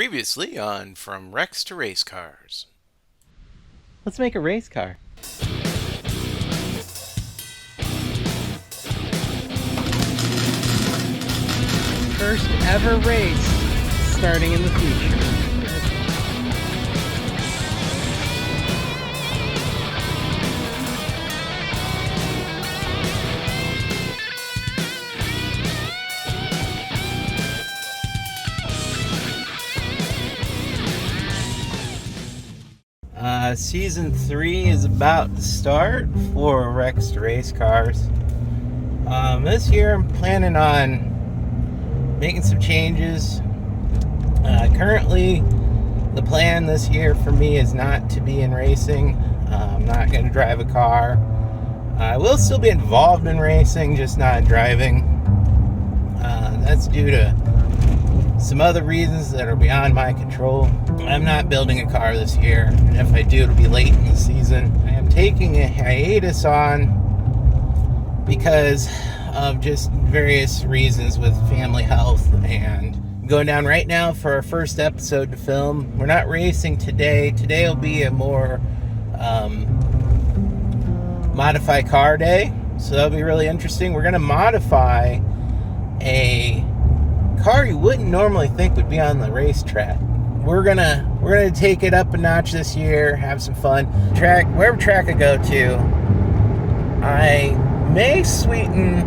Previously on From Wrecks to Race Cars. Let's make a race car. First ever race starting in the future. Season 3 is about to start for Wrecks to Race Cars. This year I'm planning on making some changes. Currently, the plan this year for me is not to be in racing. I'm not going to drive a car. I will still be involved in racing, just not driving. That's due to some other reasons that are beyond my control. I'm not building a car this year, and if I do, it'll be late in the season. I am taking a hiatus on because of just various reasons with family health, and I'm going down right now for our first episode to film. We're not racing today. Today will be a more modified car day, so that'll be really interesting. We're going to modify a car you wouldn't normally think would be on the racetrack. We're gonna take it up a notch this year, have some fun. Wherever track I go to, I may sweeten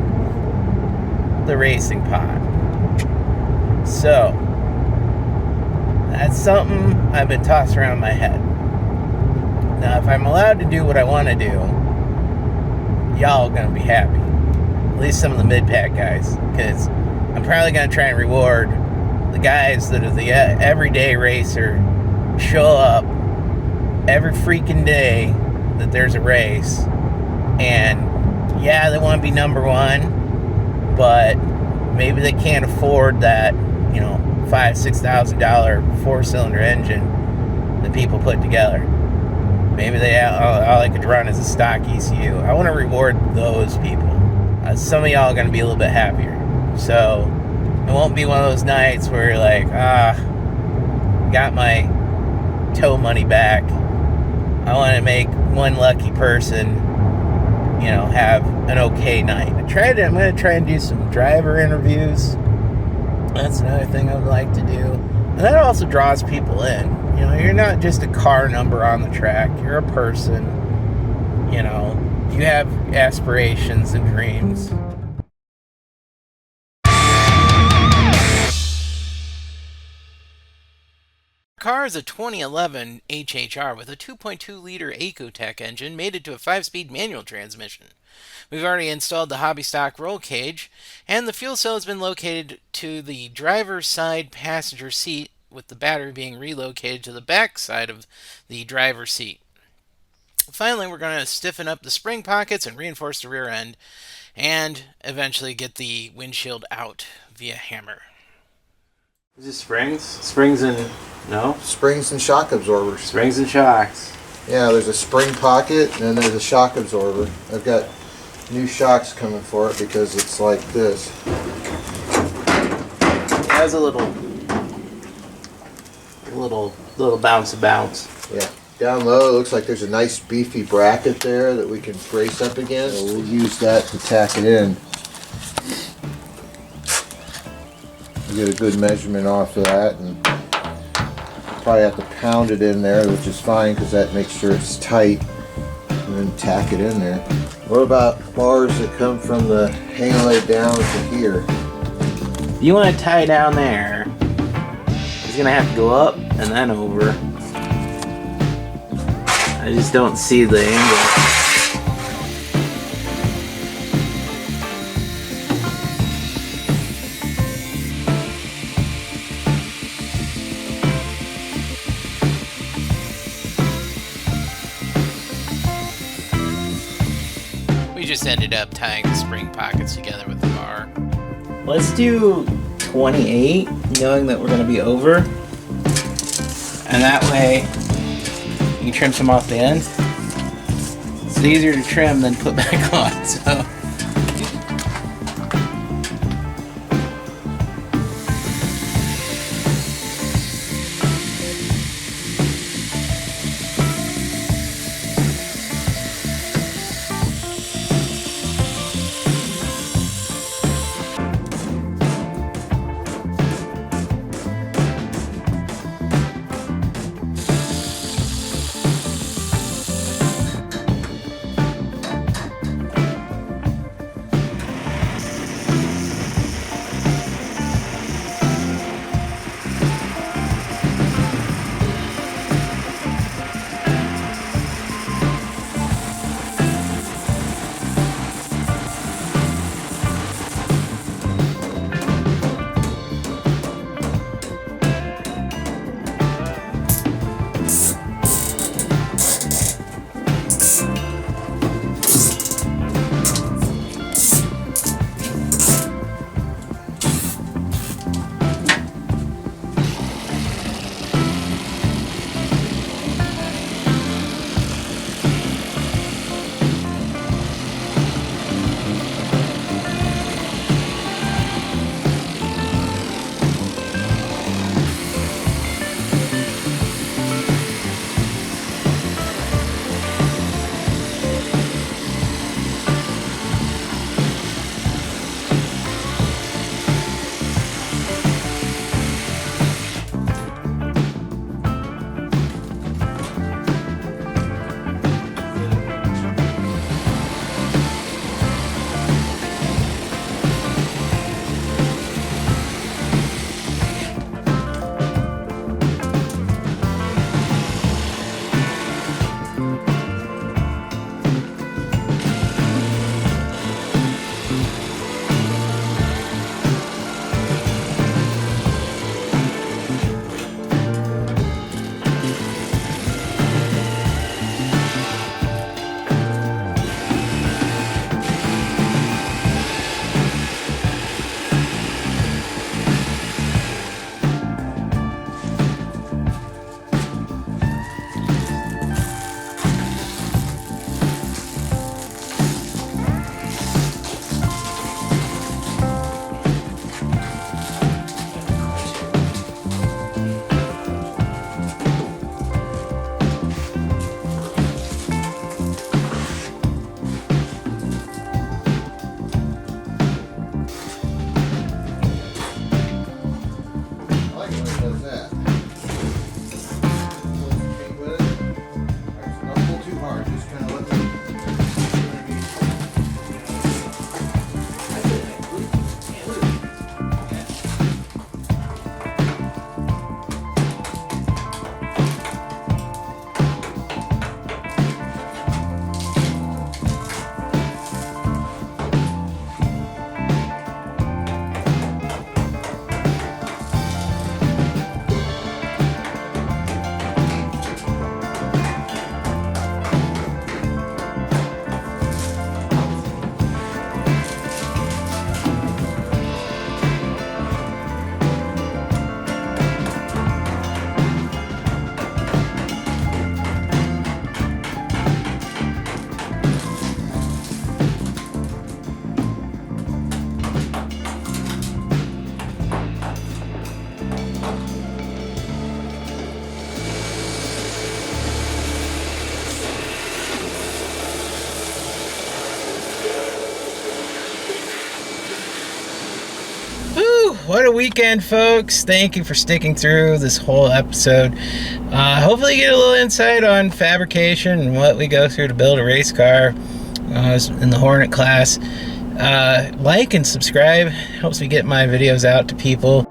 the racing pot. So that's something I've been tossing around my head. Now, if I'm allowed to do what I want to do, y'all are gonna be happy. At least some of the mid-pack guys, because I'm probably going to try and reward the guys that are the everyday racer, show up every freaking day that there's a race, and yeah, they want to be number one, but maybe they can't afford that, $5,000-$6,000 four-cylinder engine that people put together. Maybe all they could run is a stock ECU. I want to reward those people. Some of y'all are going to be a little bit happier. So it won't be one of those nights where you're like, got my tow money back. I want to make one lucky person, have an okay night. I'm going to try and do some driver interviews. That's another thing I would like to do. And that also draws people in. You're not just a car number on the track. You're a person. You have aspirations and dreams. The car is a 2011 HHR with a 2.2-liter Ecotec engine mated to a 5-speed manual transmission. We've already installed the hobby stock roll cage, and the fuel cell has been located to the driver's side passenger seat, with the battery being relocated to the back side of the driver's seat. Finally, we're going to stiffen up the spring pockets and reinforce the rear end, and eventually get the windshield out via hammer. Is this springs? Springs and... No? Springs and shock absorbers. Springs and shocks. Yeah, there's a spring pocket and then there's a shock absorber. I've got new shocks coming for it because it's like this. It has a little bounce. Yeah. Down low, it looks like there's a nice beefy bracket there that we can brace up against. So we'll use that to tack it in. Get a good measurement off of that, and probably have to pound it in there, which is fine because that makes sure it's tight, and then tack it in there. What about bars that come from the hangline down to here? If you want to tie down there, it's gonna have to go up and then over. I just don't see the angle. Just ended up tying the spring pockets together with the bar. Let's do 28, knowing that we're going to be over. And that way, you can trim some off the end. It's easier to trim than put back on, so... what a weekend, folks. Thank you for sticking through this whole episode. Hopefully you get a little insight on fabrication and what we go through to build a race car in the Hornet class. Like and subscribe helps me get my videos out to people.